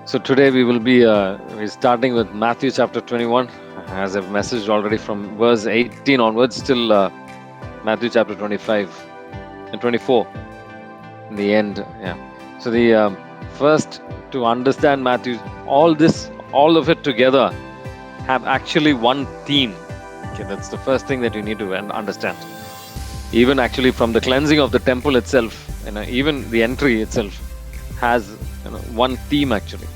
So today we will be we're starting with Matthew chapter 21, as I've messaged already from verse 18 onwards till Matthew chapter 25 and 24 in the end. Yeah. So the first to understand Matthew, all of it together have actually one theme. Okay, that's the first thing that you need to understand. Even actually from the cleansing of the temple itself, even the entry itself has one theme actually.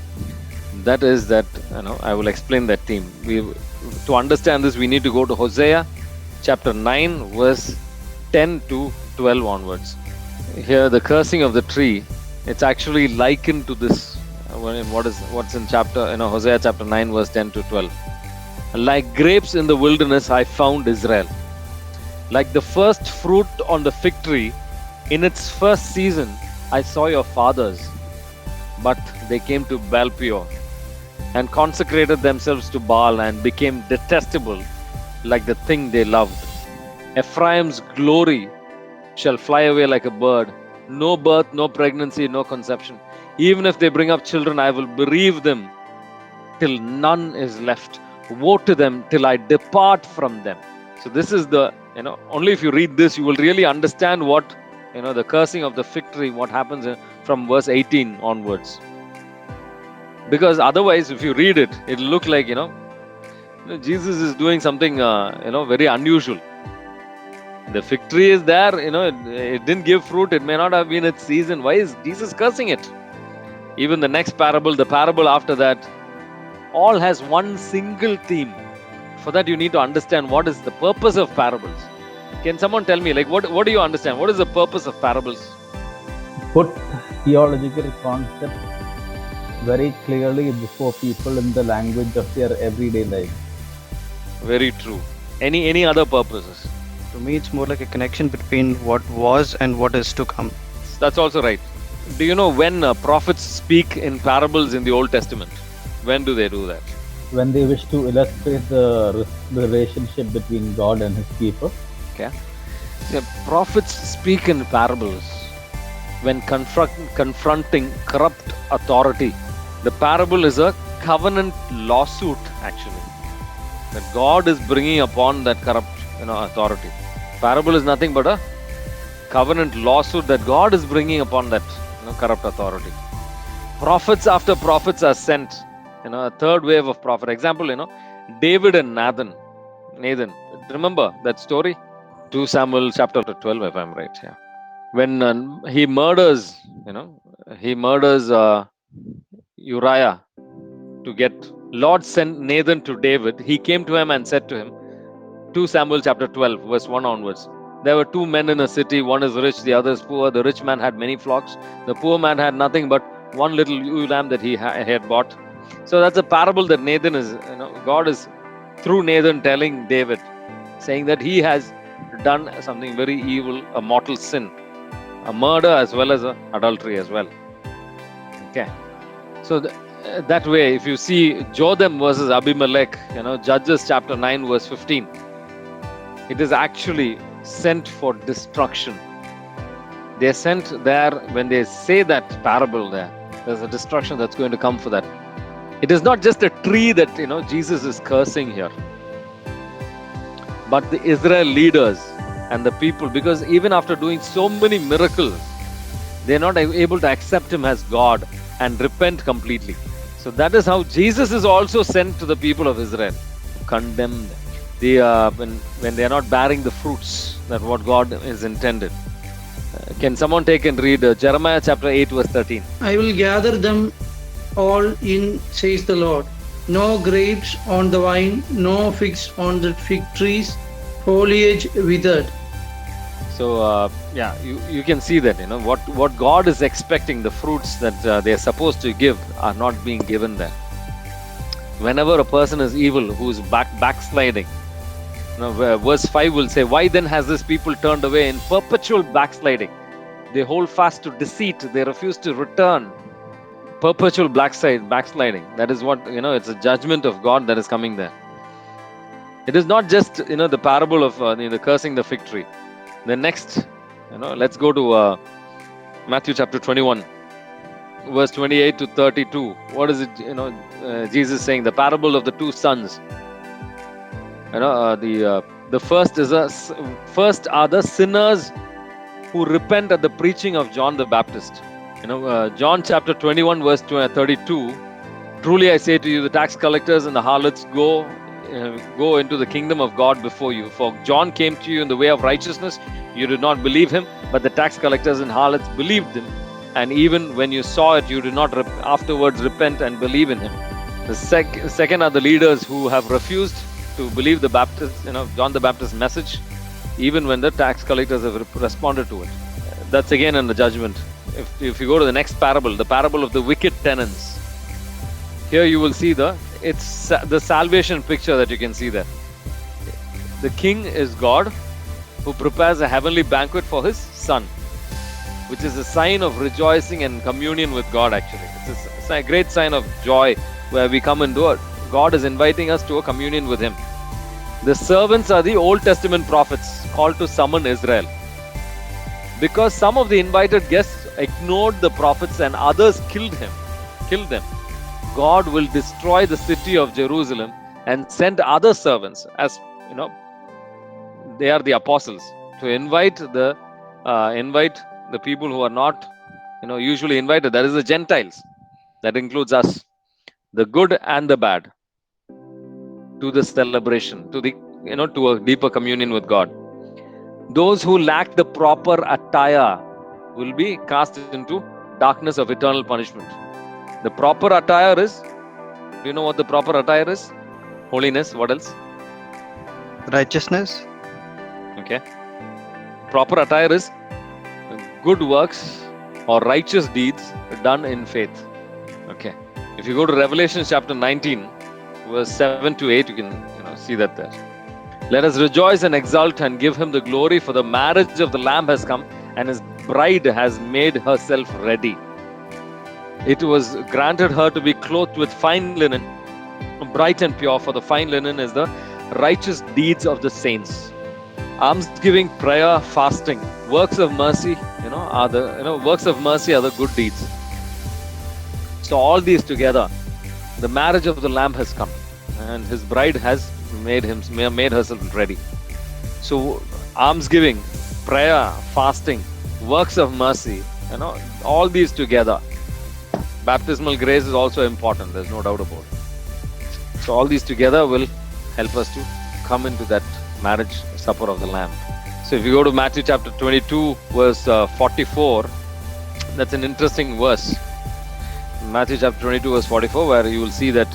That is that I will explain that theme. To understand this, we need to go to Hosea chapter 9 verse 10 to 12 onwards. Here the cursing of the tree, it's actually likened to this what's in chapter Hosea chapter 9 verse 10 to 12. Like grapes in the wilderness I found Israel, like the first fruit on the fig tree in its first season I saw your fathers, but they came to Baal Peor and consecrated themselves to Baal and became detestable like the thing they loved. Ephraim's glory shall fly away like a bird. No birth, no pregnancy, no conception. Even if they bring up children, I will bereave them till none is left. Woe to them till I depart from them. So this is only if you read this, you will really understand what, the cursing of the fig tree, what happens from verse 18 onwards. Because otherwise, if you read it, it'll look like, Jesus is doing something, very unusual. The fig tree is there, it didn't give fruit. It may not have been its season. Why is Jesus cursing it? Even the next parable, the parable after that, all has one single theme. For that, you need to understand what is the purpose of parables. Can someone tell me, what do you understand? What is the purpose of parables? Put theological concepts very clearly before people in the language of their everyday life. Very true. Any other purposes? To me, it's more like a connection between what was and what is to come. That's also right. Do you know when prophets speak in parables in the Old Testament? When do they do that? When they wish to illustrate the relationship between God and His people. Okay. The prophets speak in parables when confronting corrupt authority. The parable is a covenant lawsuit, actually, that God is bringing upon that corrupt authority. Parable is nothing but a covenant lawsuit that God is bringing upon that corrupt authority. Prophets after prophets are sent. A third wave of prophet. Example, David and Nathan. Remember that story? 2 Samuel chapter 12, if I'm right. Yeah. When he murders Uriah to get. Lord sent Nathan to David. He came to him and said to him, 2 Samuel chapter 12, verse 1 onwards. There were two men in a city. One is rich, the other is poor. The rich man had many flocks. The poor man had nothing but one little ewe lamb that he had bought. So that's a parable that Nathan is, God is through Nathan telling David, saying that he has done something very evil, a mortal sin, a murder as well as adultery as well. Okay. So that way, if you see Jotham versus Abimelech, Judges chapter 9 verse 15, it is actually sent for destruction. They are sent there when they say that parable there's a destruction that's going to come for that. It is not just a tree that Jesus is cursing here, but the Israel leaders and the people, because even after doing so many miracles, they are not able to accept Him as God and repent completely. So that is how Jesus is also sent to the people of Israel, condemned when they are not bearing the fruits that what God is intended. Can someone take and read Jeremiah chapter 8 verse 13? I will gather them all in, says the Lord. No grapes on the vine, no figs on the fig trees, foliage withered. So you can see that what God is expecting, the fruits that they are supposed to give are not being given there. Whenever a person is evil, who is backsliding, verse 5 will say, why then has this people turned away in perpetual backsliding? They hold fast to deceit, they refuse to return. Perpetual backsliding. That is what, it's a judgment of God that is coming there. It is not just, the parable of the cursing the fig tree. The next, let's go to Matthew chapter 21. verse 28 to 32. What is it? Jesus saying the parable of the two sons. The first is first are the sinners who repent at the preaching of John the Baptist. John chapter 21 verse 32. Truly I say to you, the tax collectors and the harlots go into the kingdom of God before you. For John came to you in the way of righteousness, you did not believe him, but the tax collectors and harlots believed him. And even when you saw it, you did not afterwards repent and believe in him. The second are the leaders who have refused to believe the Baptist, John the Baptist's message, even when the tax collectors have responded to it. That's again in the judgment. If you go to the next parable, the parable of the wicked tenants, here you will see the salvation picture that you can see there. The king is God who prepares a heavenly banquet for his son, which is a sign of rejoicing and communion with God actually. It's a great sign of joy where we come into it. God is inviting us to a communion with him. The servants are the Old Testament prophets called to summon Israel. Because some of the invited guests ignored the prophets and others killed them. God will destroy the city of Jerusalem and send other servants, as they are the apostles, to invite the people who are not usually invited. That is the Gentiles. That includes us, the good and the bad, to the celebration, to a deeper communion with God. Those who lack the proper attire will be cast into darkness of eternal punishment. The proper attire is, do you know what the proper attire is? Holiness. What else? Righteousness. Okay. Proper attire is good works or righteous deeds done in faith. Okay. If you go to Revelation chapter 19, verse 7 to 8, you can see that there. Let us rejoice and exult and give him the glory, for the marriage of the Lamb has come, and his bride has made herself ready. It was granted her to be clothed with fine linen, bright and pure, for the fine linen is the righteous deeds of the saints. Almsgiving, prayer, fasting, works of mercy, works of mercy are the good deeds. So all these together, the marriage of the Lamb has come, and his bride has made herself ready. So almsgiving, prayer, fasting, works of mercy, all these together. Baptismal grace is also important, there's no doubt about it. So all these together will help us to come into that marriage supper of the Lamb. So if you go to Matthew chapter 22 verse 44, that's an interesting verse. Matthew chapter 22 verse 44, where you will see that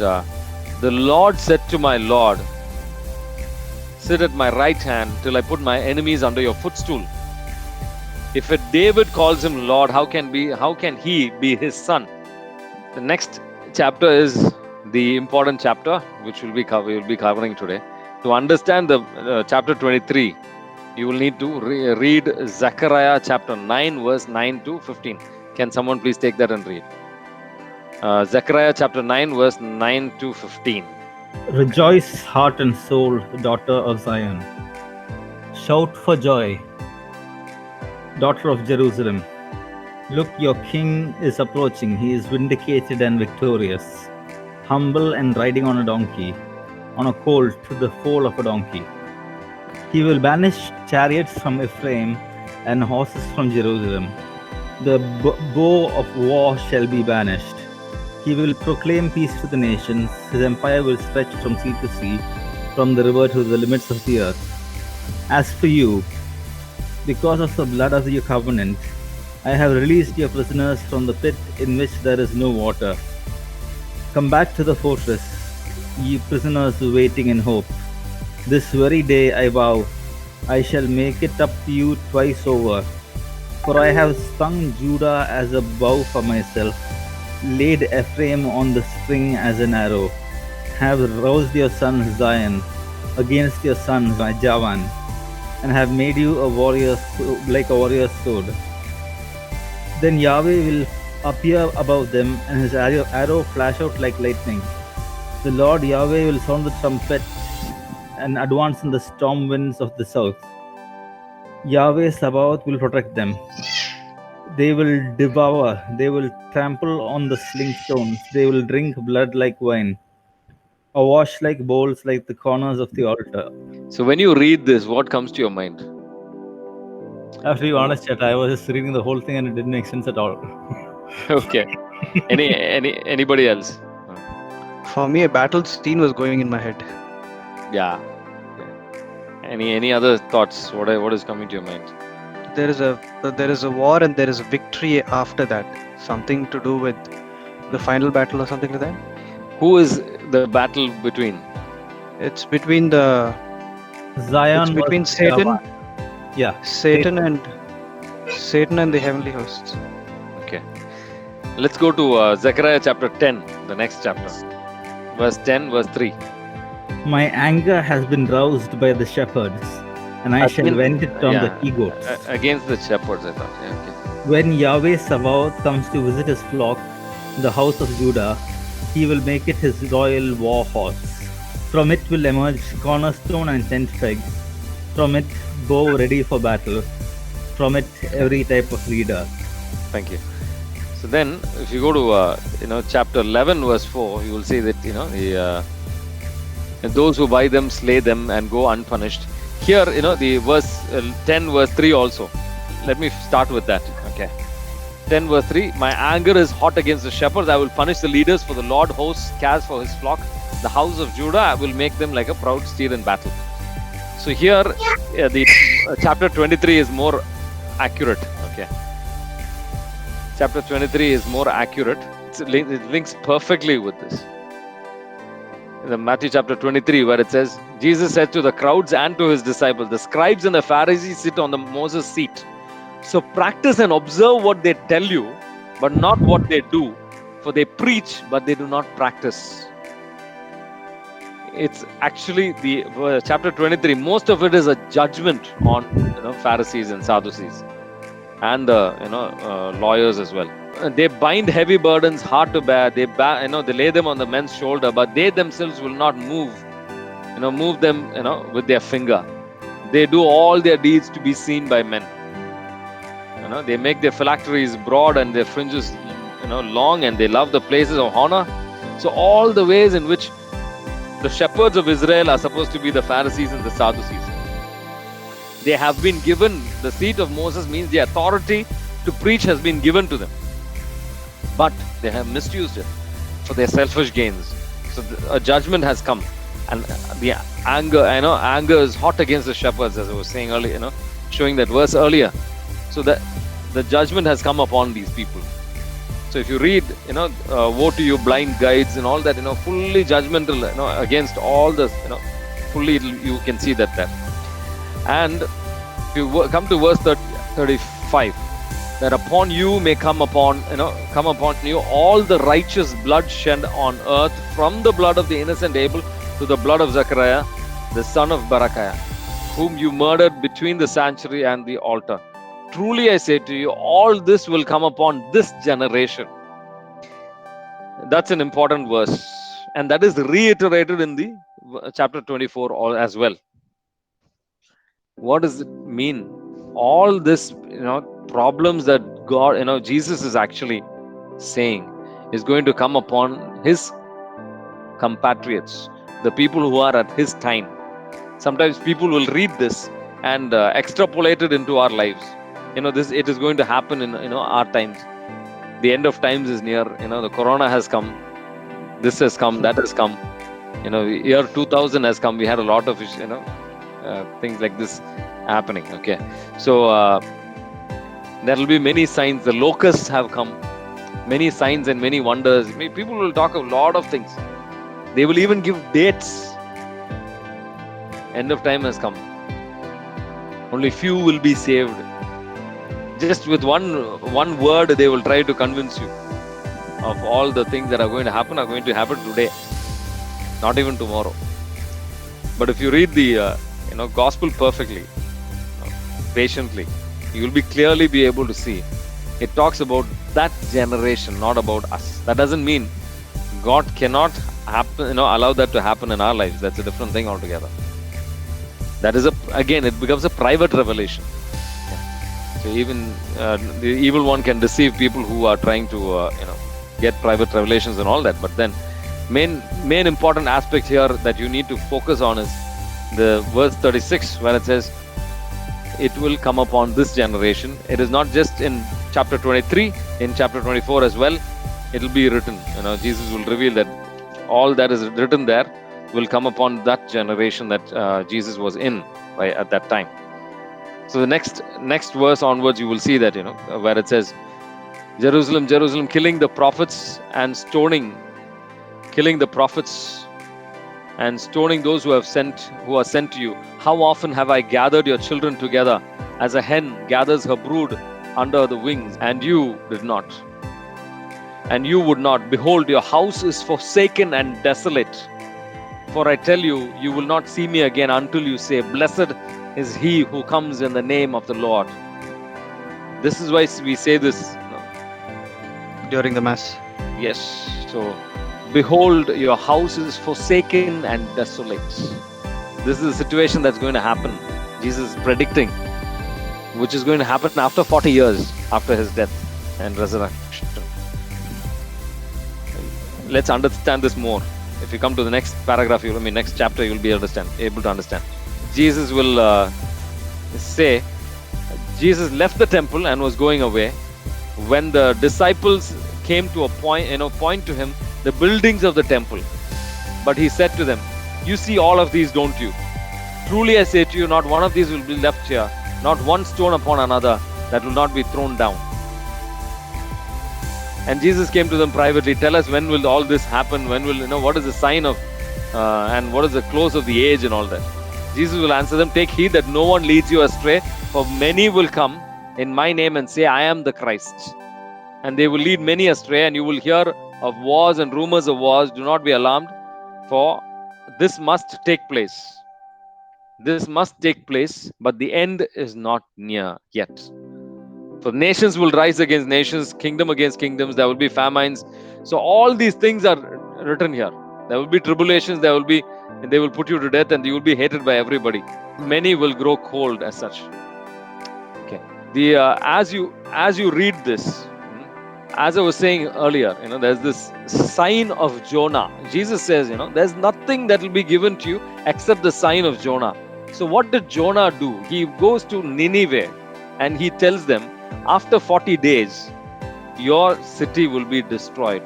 the Lord said to my Lord, sit at my right hand till I put my enemies under your footstool. If a David calls him Lord, how can he be his son? The next chapter is the important chapter, which we will be covering today. To understand the chapter 23, you will need to read Zechariah chapter 9 verse 9 to 15. Can someone please take that and read? Zechariah chapter 9 verse 9 to 15. Rejoice, heart and soul, daughter of Zion. Shout for joy, daughter of Jerusalem. Look, your king is approaching. He is vindicated and victorious, humble and riding on a donkey, on a colt, the foal of a donkey. He will banish chariots from Ephraim and horses from Jerusalem. The bow of war shall be banished. He will proclaim peace to the nations. His empire will stretch from sea to sea, from the river to the limits of the earth. As for you, because of the blood of your covenant, I have released your prisoners from the pit in which there is no water. Come back to the fortress, ye prisoners waiting in hope. This very day I vow, I shall make it up to you twice over. For I have strung Judah as a bow for myself, laid Ephraim on the string as an arrow, have roused your son Zion against your son Javan, and have made you a warrior like a warrior's sword. Then Yahweh will appear above them, and his arrow flash out like lightning. The Lord Yahweh will sound the trumpet and advance in the storm winds of the south. Yahweh Sabaoth will protect them. They will devour, they will trample on the sling stones, they will drink blood like wine, awash like bowls like the corners of the altar. So when you read this, what comes to your mind? After be honest, chat, I was just reading the whole thing and it didn't make sense at all. Okay. Anybody else? For me, a battle scene was going in my head. Yeah. Any other thoughts? What is coming to your mind? There is a war and there is a victory after that. Something to do with the final battle or something like that. Who is the battle between? It's between the Zion it's between versus Satan, Java. Yeah, Satan and the heavenly hosts. Okay. Let's go to Zechariah chapter 10, the next chapter. Verse 10, verse 3. my anger has been roused by the shepherds, and I shall vent it on the he-goats. Against the shepherds, I thought. Yeah, okay. When Yahweh Sabaoth comes to visit his flock, the house of Judah, he will make it his royal war horse. From it will emerge cornerstone and tent peg. From it, bow ready for battle. From it, every type of leader. Thank you. So then, if you go to chapter 11, verse 4, you will see that those who buy them slay them and go unpunished. Here, the verse 10, verse 3 also. Let me start with that. Okay. 10 verse 3. My anger is hot against the shepherds. I will punish the leaders, for the Lord hosts cares for his flock. The house of Judah, I will make them like a proud steed in battle. So here, the chapter 23 is more accurate. Okay. Chapter 23 is more accurate. It links perfectly with this. In the Matthew chapter 23, where it says, Jesus said to the crowds and to his disciples, the scribes and the Pharisees sit on the Moses seat. So practice and observe what they tell you, but not what they do. For they preach, but they do not practice. It's actually the chapter 23. Most of it is a judgment on Pharisees and Sadducees, and the lawyers as well. They bind heavy burdens hard to bear. They lay them on the men's shoulder, but they themselves will not move them with their finger. They do all their deeds to be seen by men. They make their phylacteries broad and their fringes long, and they love the places of honor. So all the ways in which the shepherds of Israel are supposed to be the Pharisees and the Sadducees. They have been given, the seat of Moses means the authority to preach has been given to them. But they have misused it for their selfish gains. So a judgment has come, and the anger is hot against the shepherds, as I was saying earlier, showing that verse earlier. So that the judgment has come upon these people. So if you read, woe to you blind guides and all that, fully judgmental, against all this, fully you can see that there. And if you come to verse 35, that upon you may come upon you all the righteous blood shed on earth, from the blood of the innocent Abel to the blood of Zechariah, the son of Berechiah, whom you murdered between the sanctuary and the altar. Truly I say to you, all this will come upon this generation. That's an important verse, and that is reiterated in the chapter 24 as well. What does it mean? All this, problems that God, Jesus is actually saying is going to come upon his compatriots, the people who are at his time. Sometimes people will read this and extrapolate it into our lives. It is going to happen in our times. The end of times is near. The corona has come. This has come. That has come. Year 2000 has come. We had a lot of things like this happening. Okay, so there will be many signs. The locusts have come. Many signs and many wonders. People will talk a lot of things. They will even give dates. End of time has come. Only few will be saved. Just with one word, they will try to convince you of all the things that are going to happen today, not even tomorrow. But if you read the gospel perfectly, patiently, you will clearly be able to see it talks about that generation, not about us. That doesn't mean God cannot allow that to happen in our lives. That's a different thing altogether. That is it becomes a private revelation. So Even the evil one can deceive people who are trying to get private revelations and all that. But then main important aspect here that you need to focus on is the verse 36, where it says it will come upon this generation. It is not just in chapter 23, in chapter 24 as well. It will be written. Jesus will reveal that all that is written there will come upon that generation that Jesus was in at that time. So the next verse onwards, you will see that where it says, Jerusalem, Jerusalem, killing the prophets and stoning those who are sent to you. How often have I gathered your children together as a hen gathers her brood under the wings, and you did not. And you would not. Behold, your house is forsaken and desolate. For I tell you, you will not see me again until you say, Blessed is he who comes in the name of the Lord. This is why we say this during the Mass. Yes. So, behold, your house is forsaken and desolate. This is the situation that's going to happen. Jesus is predicting, which is going to happen after 40 years after his death and resurrection. Let's understand this more. If you come to the next paragraph, next chapter, you'll be able to understand. Jesus will say, Jesus left the temple and was going away. When the disciples came to a point to him the buildings of the temple. But he said to them, you see all of these, don't you? Truly I say to you, not one of these will be left here, not one stone upon another that will not be thrown down. And Jesus came to them privately, tell us when will all this happen, when will, what is the sign of, and what is the close of the age and all that. Jesus will answer them, take heed that no one leads you astray, for many will come in my name and say, I am the Christ. And they will lead many astray, and you will hear of wars and rumors of wars. Do not be alarmed, for this must take place. This must take place, but the end is not near yet. For nations will rise against nations, kingdom against kingdoms, there will be famines. So all these things are written here. There will be tribulations, they will put you to death, and you will be hated by everybody. Many will grow cold as such. Okay. As you read this, as I was saying earlier, there's this sign of Jonah. Jesus says, there's nothing that will be given to you except the sign of Jonah. So what did Jonah do? He goes to Nineveh and he tells them, after 40 days, your city will be destroyed.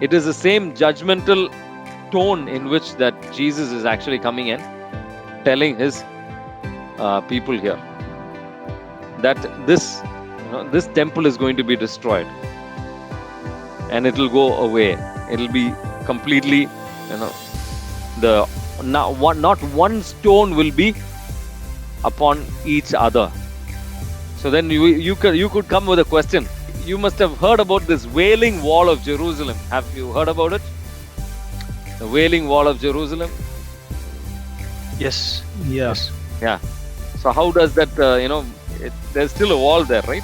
It is the same judgmental tone in which that Jesus is actually coming in, telling his people here that this temple is going to be destroyed and it will go away. It will be completely, not one stone will be upon each other. So then you could come with a question. You must have heard about this Wailing Wall of Jerusalem. Have you heard about it? The Wailing Wall of Jerusalem? Yes. Yes. Yeah. So how does that, there's still a wall there, right?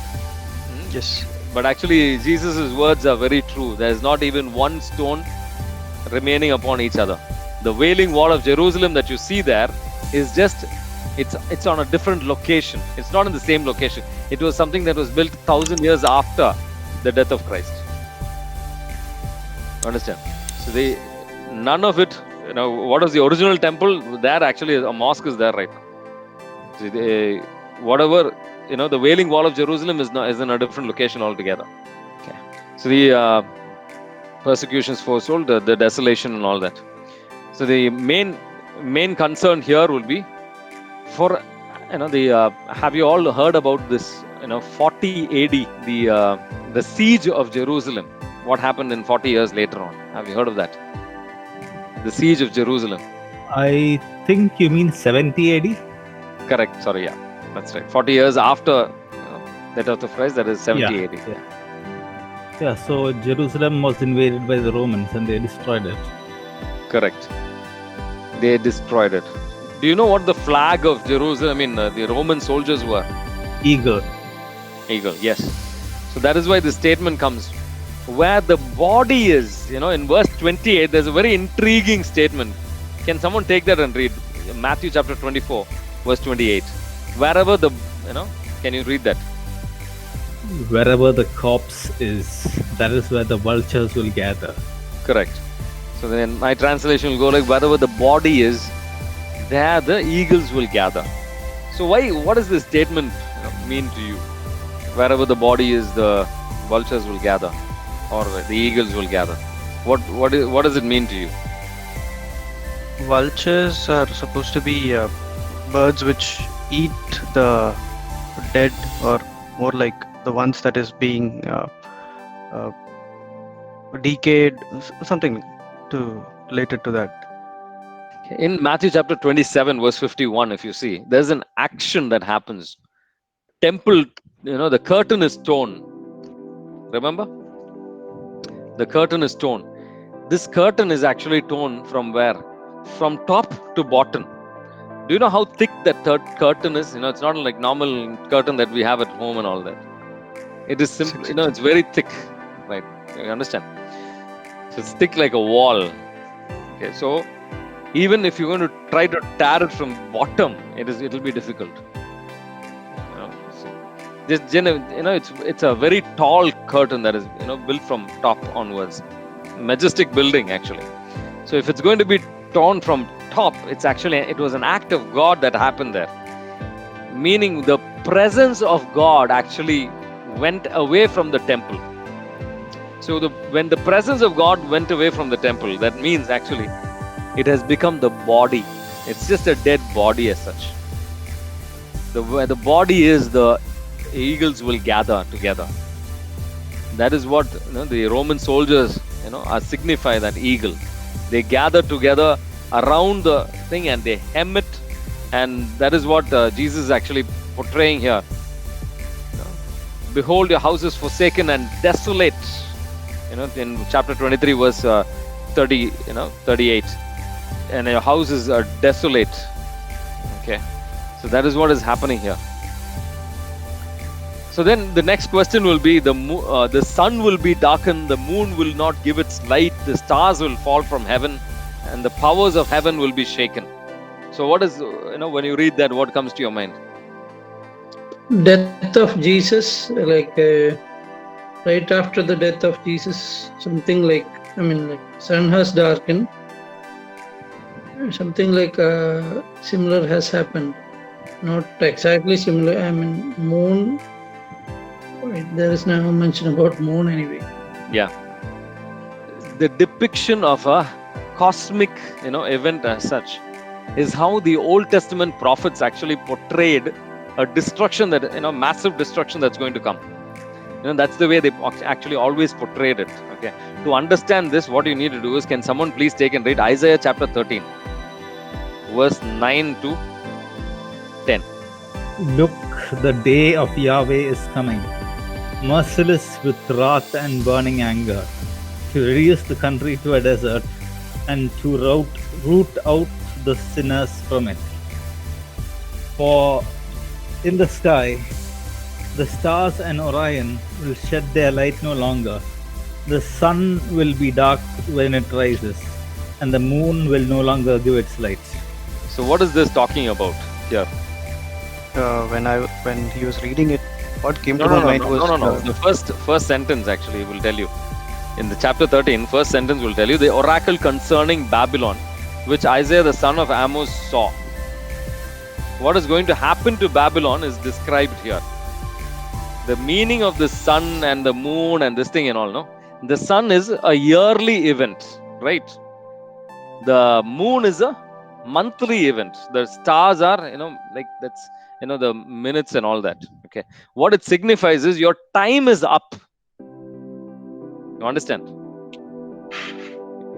Yes. But actually, Jesus' words are very true. There is not even one stone remaining upon each other. The Wailing Wall of Jerusalem that you see there is just, it's on a different location. It's not in the same location. It was something that was built 1,000 years after the death of Christ. Understand? So none of it, what was the original temple? There actually a mosque is there right now. So the Wailing Wall of Jerusalem is in a different location altogether. Okay. So the persecutions foretold, the desolation and all that. So the main concern here will be for have you all heard about this 40 AD, the siege of Jerusalem? What happened in 40 years later on? Have you heard of that? The siege of Jerusalem. I think you mean 70 AD? Correct. Sorry, yeah. That's right. 40 years after the death of Christ, that is 70 AD. Yeah, so Jerusalem was invaded by the Romans and they destroyed it. Correct. They destroyed it. Do you know what the flag of Jerusalem, the Roman soldiers were? Eagle, yes. So that is why the statement comes, where the body is, in verse 28, there's a very intriguing statement. Can someone take that and read? Matthew chapter 24, verse 28. Wherever the Can you read that? Wherever the corpse is, that is where the vultures will gather. Correct. So then my translation will go like, wherever the body is, there the eagles will gather. So what does this statement mean to you? Wherever the body is, the vultures will gather, or the eagles will gather. What does it mean to you? Vultures are supposed to be birds which eat the dead, or more like the ones that is being decayed, something related to that. In Matthew chapter 27, verse 51, if you see, there's an action that happens. Temple, the curtain is torn. Remember? The curtain is torn. This curtain is actually torn from where? From top to bottom. Do you know how thick that curtain is? It's not like normal curtain that we have at home and all that. It is simple, it's very thick, right? You understand? So it's thick like a wall. Okay, so even if you're going to try to tear it from bottom, it'll be difficult. It's a very tall curtain that is built from top onwards. Majestic building actually. So if it's going to be torn from top, it was an act of God that happened there. Meaning the presence of God actually went away from the temple. So when the presence of God went away from the temple, that means actually it has become the body. It's just a dead body as such. Where the body is, the eagles will gather together. That is what the Roman soldiers signify that eagle. They gather together around the thing and they hem it, and that is what Jesus is actually portraying here. Behold, your house is forsaken and desolate. In chapter 23, verse 38, and your house is desolate. Okay, so that is what is happening here. So then the next question will be, the sun will be darkened, the moon will not give its light, the stars will fall from heaven, and the powers of heaven will be shaken. So what is, when you read that, what comes to your mind? Death of Jesus, like right after the death of Jesus, something like, sun has darkened, something like similar has happened. Not exactly similar, moon. There is no mention about moon anyway. Yeah. The depiction of a cosmic, event as such is how the Old Testament prophets actually portrayed a destruction massive destruction that's going to come. That's the way they actually always portrayed it. Okay. To understand this, what you need to do is, can someone please take and read Isaiah chapter 13, verse 9 to 10. Look, the day of Yahweh is coming, merciless with wrath and burning anger, to reduce the country to a desert and to root out the sinners from it. For in the sky, the stars and Orion will shed their light no longer. The sun will be dark when it rises, and the moon will no longer give its light. So what is this talking about here? When he was reading it, what came to my mind was the first sentence actually will tell you. In the chapter 13, first sentence will tell you the oracle concerning Babylon, which Isaiah the son of Amos saw. What is going to happen to Babylon is described here. The meaning of the sun and the moon and this thing and all, no? The sun is a yearly event, right? The moon is a monthly event. The stars are, that's, the minutes and all that. Okay. What it signifies is your time is up. You understand?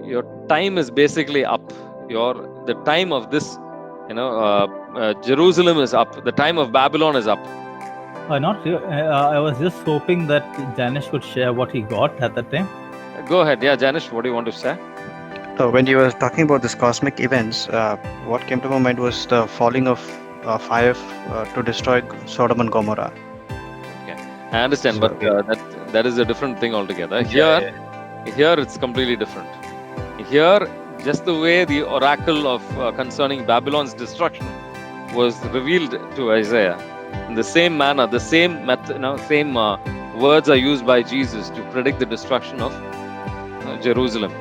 Your time is basically up. The time of this, Jerusalem is up. The time of Babylon is up. I was just hoping that Janish could share what he got at that time. Go ahead. Yeah, Janish, what do you want to say? When you were talking about these cosmic events, what came to my mind was the falling of fire to destroy Sodom and Gomorrah. Okay, I understand, but that is a different thing altogether. Here it's completely different. Here, just the way the oracle of concerning Babylon's destruction was revealed to Isaiah, In the same manner, the same method, same words are used by Jesus to predict the destruction of Jerusalem.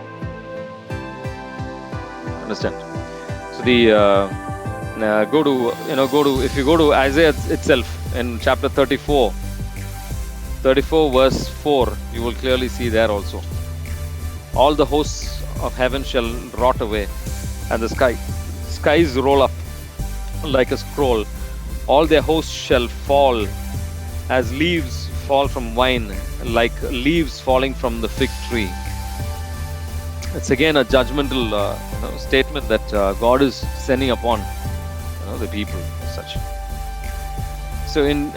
Understand? So if you go to Isaiah itself in chapter 34 verse 4, you will clearly see there also. All the hosts of heaven shall rot away, and the skies roll up like a scroll. All their hosts shall fall as leaves fall from wine, like leaves falling from the fig tree. It's again a judgmental statement that God is sending upon the people as such. So in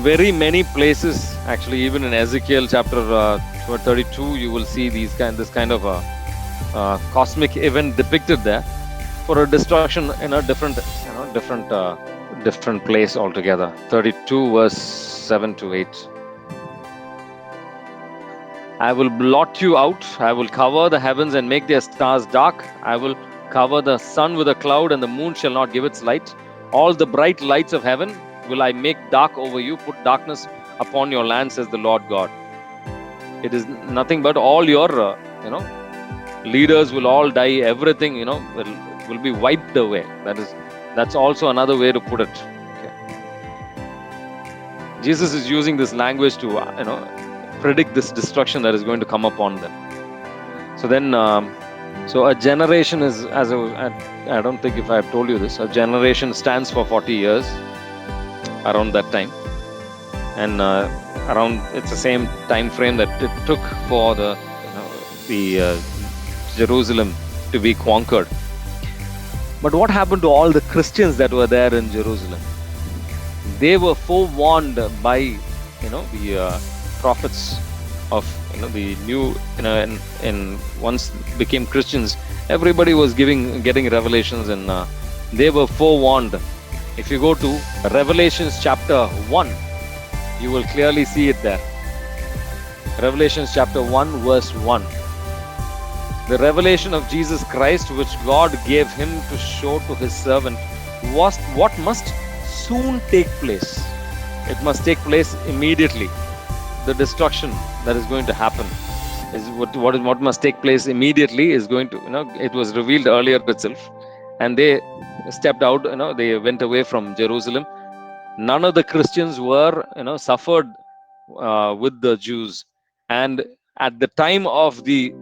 very many places, actually, even in Ezekiel chapter 32, you will see this kind of a cosmic event depicted there for a destruction in a different place altogether. 32 verse 7 to 8. I will blot you out. I will cover the heavens and make their stars dark. I will cover the sun with a cloud, and the moon shall not give its light. All the bright lights of heaven will I make dark over you, put darkness upon your land, says the Lord God. It is nothing but all your, leaders will all die. Everything, will be wiped away. That's also another way to put it. Okay. Jesus is using this language to, predict this destruction that is going to come upon them. So then, so a generation is, I don't think if I have told you this, a generation stands for 40 years around that time. And it's the same time frame that it took for the Jerusalem to be conquered. But what happened to all the Christians that were there in Jerusalem? They were forewarned by, the prophets of the new, and once became Christians, everybody was getting revelations, and they were forewarned. If you go to Revelations chapter 1, you will clearly see it there. Revelations chapter 1 verse 1. The revelation of Jesus Christ, which God gave him to show to his servant, was what must soon take place. It must take place immediately. The destruction that is going to happen is what must take place immediately is going to, it was revealed earlier itself, and they stepped out, they went away from Jerusalem. None of the Christians were, suffered with the Jews. And at the time of the,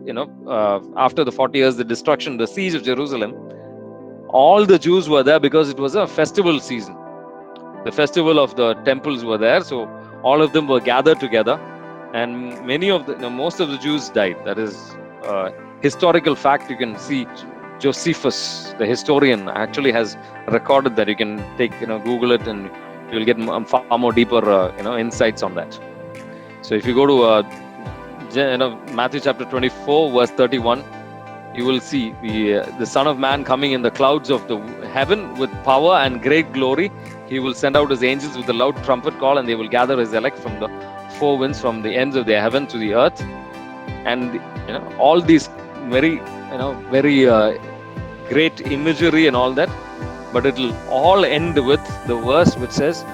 after the 40 years, the destruction, the siege of Jerusalem, all the Jews were there because it was a festival season. The festival of the temples were there, so all of them were gathered together, and most of the Jews died. That is historical fact. You can see Josephus, the historian, actually has recorded that. You can take, Google it, and you'll get far more deeper, insights on that. So if you go to Matthew chapter 24 verse 31, you will see the Son of Man coming in the clouds of the heaven with power and great glory. He will send out his angels with a loud trumpet call, and they will gather his elect from the four winds, from the ends of the heaven to the earth. And all these very great imagery and all that, but it will all end with the verse which says,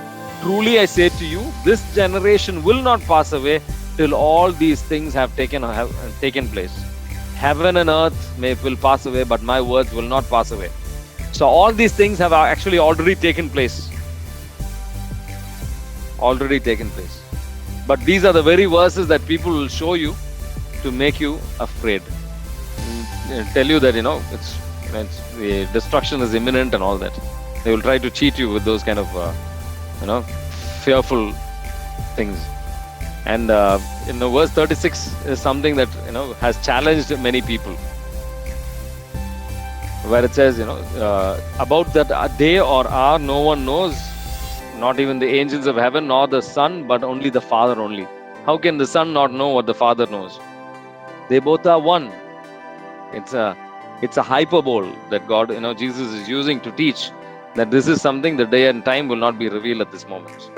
"Truly I say to you, this generation will not pass away till all these things have taken place. Heaven and earth will pass away, but my words will not pass away." So all these things have actually already taken place. But these are the very verses that people will show you to make you afraid, and tell you that the destruction is imminent and all that. They will try to cheat you with those kind of fearful things. And verse 36 is something that has challenged many people, where it says about that day or hour no one knows, not even the angels of heaven nor the Son, but only the Father only. How can the Son not know what the Father knows? They both are one. It's a hyperbole that God, Jesus is using to teach that this is something the day and time will not be revealed at this moment.